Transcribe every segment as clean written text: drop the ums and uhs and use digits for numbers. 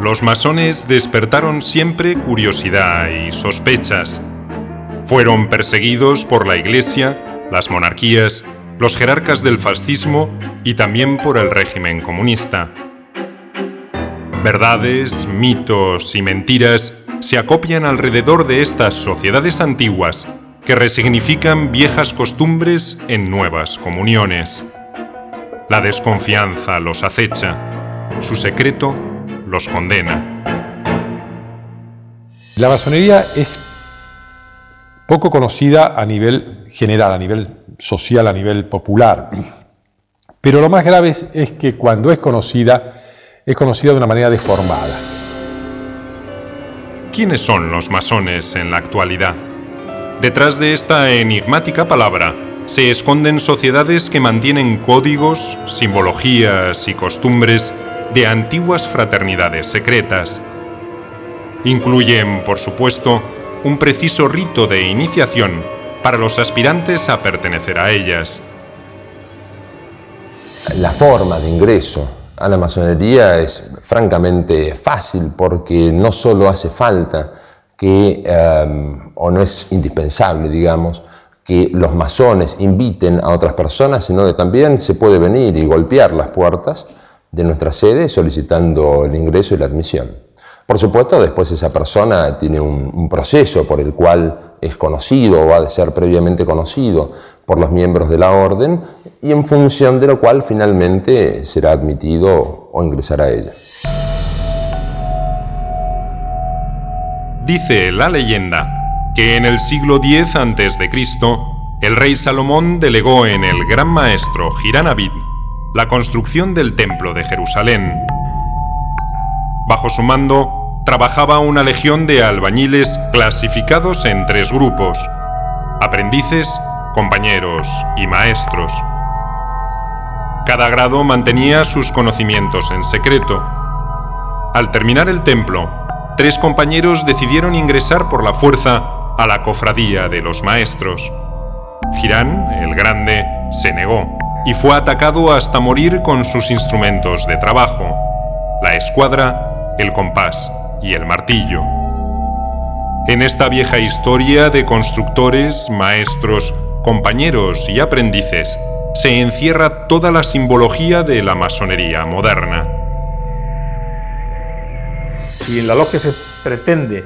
Los masones despertaron siempre curiosidad y sospechas. Fueron perseguidos por la Iglesia, las monarquías, los jerarcas del fascismo y también por el régimen comunista. Verdades, mitos y mentiras se acopian alrededor de estas sociedades antiguas que resignifican viejas costumbres en nuevas comuniones. La desconfianza los acecha, su secreto los condena. La masonería es poco conocida a nivel general, a nivel social, a nivel popular. Pero lo más grave es que cuando es conocida de una manera deformada. ¿Quiénes son los masones en la actualidad? Detrás de esta enigmática palabra se esconden sociedades que mantienen códigos, simbologías y costumbres de antiguas fraternidades secretas. Incluyen, por supuesto, un preciso rito de iniciación para los aspirantes a pertenecer a ellas. La forma de ingreso a la masonería es francamente fácil porque no solo hace falta que, o no es indispensable, digamos, que los masones inviten a otras personas, sino que también se puede venir y golpear las puertas de nuestra sede solicitando el ingreso y la admisión. Por supuesto, después esa persona tiene un proceso por el cual es conocido o ha de ser previamente conocido por los miembros de la orden y en función de lo cual finalmente será admitido o ingresará a ella. Dice la leyenda que en el siglo X a.C., el rey Salomón delegó en el gran maestro Hiram Abid la construcción del Templo de Jerusalén. Bajo su mando trabajaba una legión de albañiles clasificados en 3 grupos: aprendices, compañeros y maestros. Cada grado mantenía sus conocimientos en secreto. Al terminar el templo, 3 compañeros decidieron ingresar por la fuerza a la cofradía de los maestros. Hiram, el Grande, se negó y fue atacado hasta morir con sus instrumentos de trabajo: la escuadra, el compás y el martillo. En esta vieja historia de constructores, maestros, compañeros y aprendices se encierra toda la simbología de la masonería moderna. Si en la logia se pretende,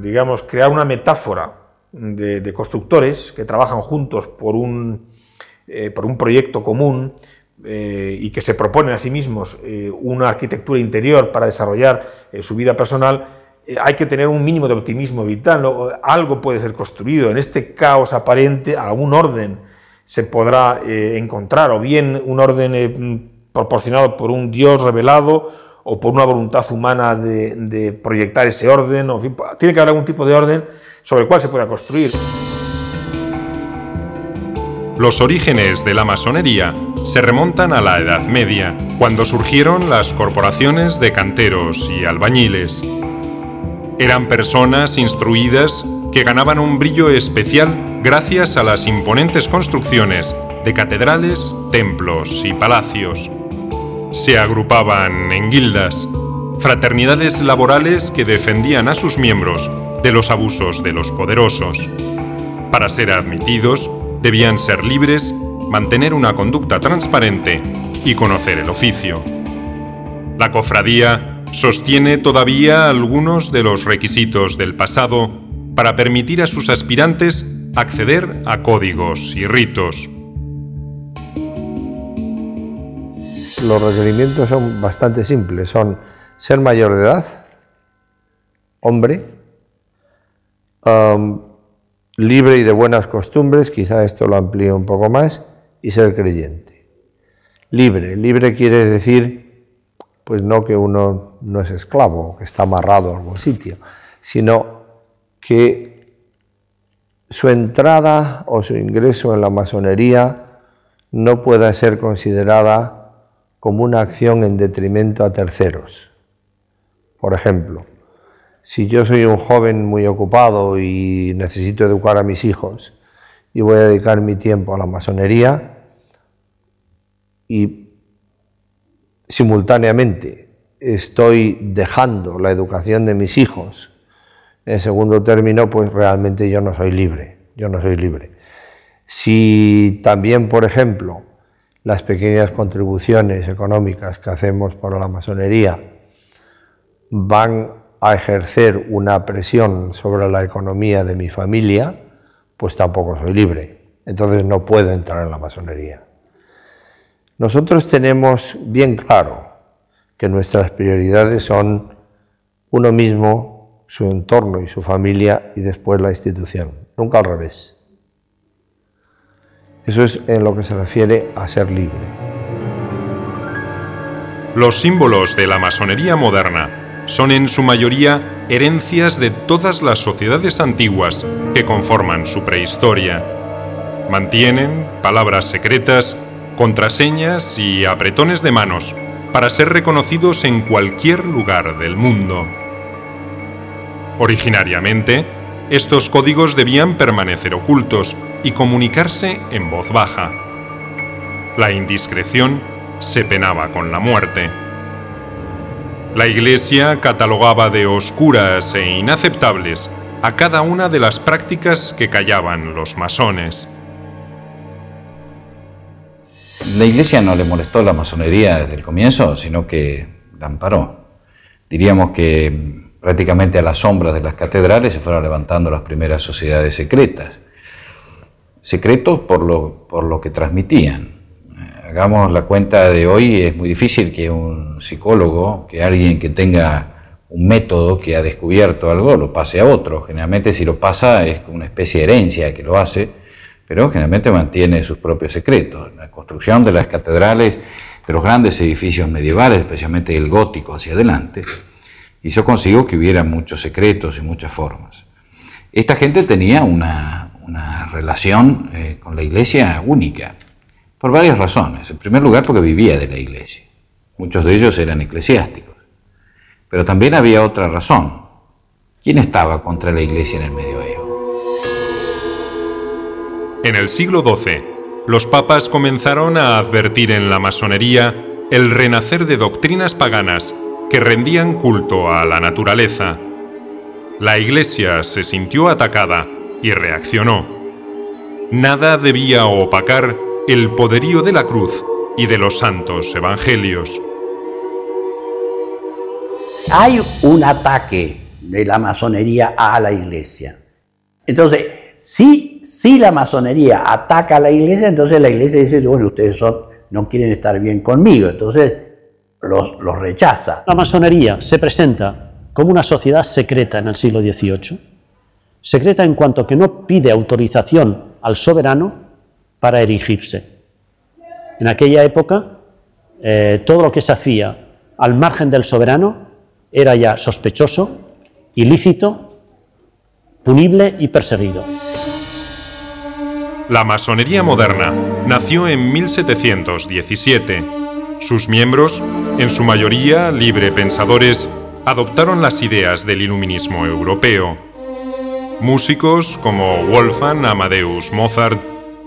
digamos, crear una metáfora de constructores que trabajan juntos por un proyecto común y que se proponen a sí mismos una arquitectura interior para desarrollar su vida personal, hay que tener un mínimo de optimismo vital, ¿no? Algo puede ser construido. En este caos aparente, algún orden se podrá encontrar, o bien un orden proporcionado por un Dios revelado o por una voluntad humana de proyectar ese orden. En fin, tiene que haber algún tipo de orden sobre el cual se pueda construir. Los orígenes de la masonería se remontan a la Edad Media, cuando surgieron las corporaciones de canteros y albañiles. Eran personas instruidas que ganaban un brillo especial gracias a las imponentes construcciones de catedrales, templos y palacios. Se agrupaban en guildas, fraternidades laborales que defendían a sus miembros de los abusos de los poderosos. Para ser admitidos, debían ser libres, mantener una conducta transparente y conocer el oficio. La cofradía sostiene todavía algunos de los requisitos del pasado para permitir a sus aspirantes acceder a códigos y ritos. Los requerimientos son bastante simples, son ser mayor de edad, hombre, libre y de buenas costumbres, quizá esto lo amplíe un poco más, y ser creyente. Libre quiere decir, pues no que uno no es esclavo, que está amarrado a algún sitio, sino que su entrada o su ingreso en la masonería no pueda ser considerada como una acción en detrimento a terceros. Por ejemplo, si yo soy un joven muy ocupado y necesito educar a mis hijos y voy a dedicar mi tiempo a la masonería y simultáneamente estoy dejando la educación de mis hijos, en segundo término, pues realmente yo no soy libre. Si también, por ejemplo, las pequeñas contribuciones económicas que hacemos para la masonería van a ejercer una presión sobre la economía de mi familia, pues tampoco soy libre. Entonces no puedo entrar en la masonería. Nosotros tenemos bien claro que nuestras prioridades son uno mismo, su entorno y su familia, y después la institución, nunca al revés. Eso es en lo que se refiere a ser libre. Los símbolos de la masonería moderna son en su mayoría herencias de todas las sociedades antiguas que conforman su prehistoria. Mantienen palabras secretas, contraseñas y apretones de manos para ser reconocidos en cualquier lugar del mundo. Originariamente, estos códigos debían permanecer ocultos y comunicarse en voz baja. La indiscreción se penaba con la muerte. La Iglesia catalogaba de oscuras e inaceptables a cada una de las prácticas que callaban los masones. La Iglesia no le molestó la masonería desde el comienzo, sino que la amparó. Diríamos que prácticamente a las sombras de las catedrales se fueron levantando las primeras sociedades secretas. Secretos por lo que transmitían. Hagamos la cuenta de hoy, es muy difícil que un psicólogo, que alguien que tenga un método que ha descubierto algo, lo pase a otro. Generalmente si lo pasa es una especie de herencia que lo hace, pero generalmente mantiene sus propios secretos. La construcción de las catedrales, de los grandes edificios medievales, especialmente el gótico hacia adelante, hizo consigo que hubiera muchos secretos y muchas formas. Esta gente tenía una relación con la Iglesia única, por varias razones. En primer lugar, porque vivía de la Iglesia. Muchos de ellos eran eclesiásticos. Pero también había otra razón. ¿Quién estaba contra la Iglesia en el medioevo? En el siglo XII, los papas comenzaron a advertir en la masonería el renacer de doctrinas paganas que rendían culto a la naturaleza. La Iglesia se sintió atacada y reaccionó. Nada debía opacar el poderío de la cruz y de los santos evangelios. Hay un ataque de la masonería a la Iglesia. Entonces, si la masonería ataca a la Iglesia, entonces la Iglesia dice, bueno, ustedes no quieren estar bien conmigo, entonces los rechaza. La masonería se presenta como una sociedad secreta en el siglo XVIII, secreta en cuanto que no pide autorización al soberano para erigirse. En aquella época, todo lo que se hacía al margen del soberano era ya sospechoso, ilícito, punible y perseguido. La masonería moderna nació en 1717. Sus miembros, en su mayoría librepensadores, adoptaron las ideas del iluminismo europeo. Músicos como Wolfgang Amadeus Mozart,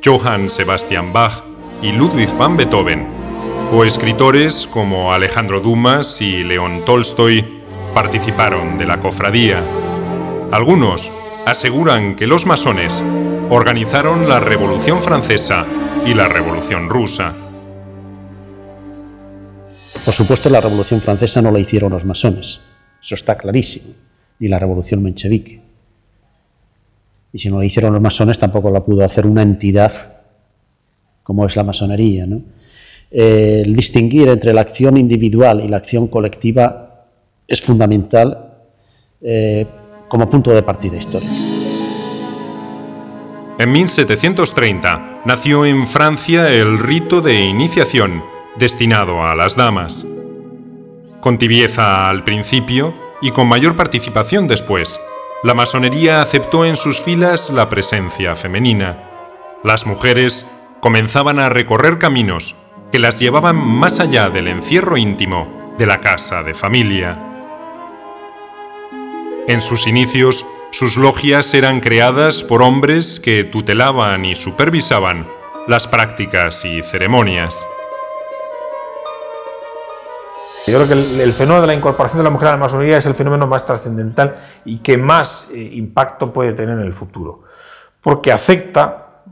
Johann Sebastian Bach y Ludwig van Beethoven, o escritores como Alejandro Dumas y León Tolstoy, participaron de la cofradía. Algunos aseguran que los masones organizaron la Revolución Francesa y la Revolución Rusa. Por supuesto, la Revolución Francesa no la hicieron los masones, eso está clarísimo, ni la Revolución Menchevique. Y si no la hicieron los masones, tampoco la pudo hacer una entidad como es la masonería, ¿no? El distinguir entre la acción individual y la acción colectiva es fundamental como punto de partida histórico. En 1730 nació en Francia el rito de iniciación destinado a las damas. Con tibieza al principio y con mayor participación después, la masonería aceptó en sus filas la presencia femenina. Las mujeres comenzaban a recorrer caminos que las llevaban más allá del encierro íntimo de la casa de familia. En sus inicios, sus logias eran creadas por hombres que tutelaban y supervisaban las prácticas y ceremonias. Yo creo que el fenómeno de la incorporación de la mujer a la masonería es el fenómeno más trascendental y que más impacto puede tener en el futuro, porque afecta,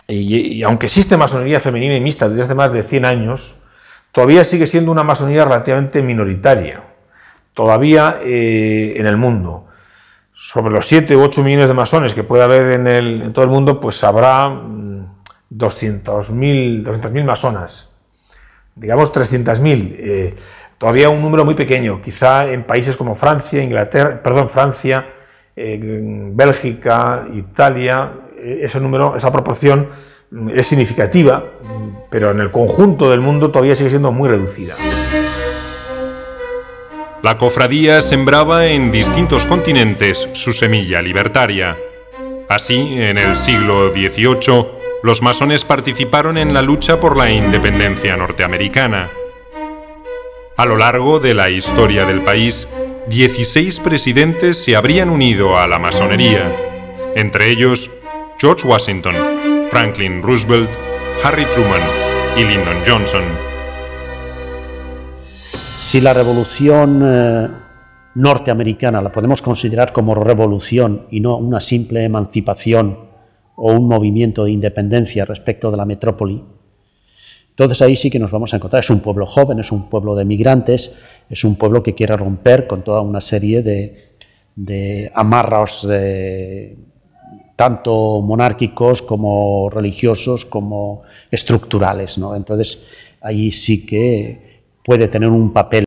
y aunque existe masonería femenina y mixta desde hace más de 100 años, todavía sigue siendo una masonería relativamente minoritaria, todavía en el mundo. Sobre los 7 u 8 millones de masones que puede haber en todo el mundo, pues habrá 200.000 masonas, digamos 300.000, todavía un número muy pequeño, quizá en países como Francia, Bélgica, Italia, ese número, esa proporción es significativa, pero en el conjunto del mundo todavía sigue siendo muy reducida. La cofradía sembraba en distintos continentes su semilla libertaria. Así, en el siglo XVIII, los masones participaron en la lucha por la independencia norteamericana. A lo largo de la historia del país, 16 presidentes se habrían unido a la masonería, entre ellos George Washington, Franklin Roosevelt, Harry Truman y Lyndon Johnson. Si la revolución norteamericana la podemos considerar como revolución y no una simple emancipación o un movimiento de independencia respecto de la metrópoli, entonces ahí sí que nos vamos a encontrar. Es un pueblo joven, es un pueblo de migrantes, es un pueblo que quiere romper con toda una serie de amarros tanto monárquicos como religiosos como estructurales, ¿no? Entonces ahí sí que puede tener un papel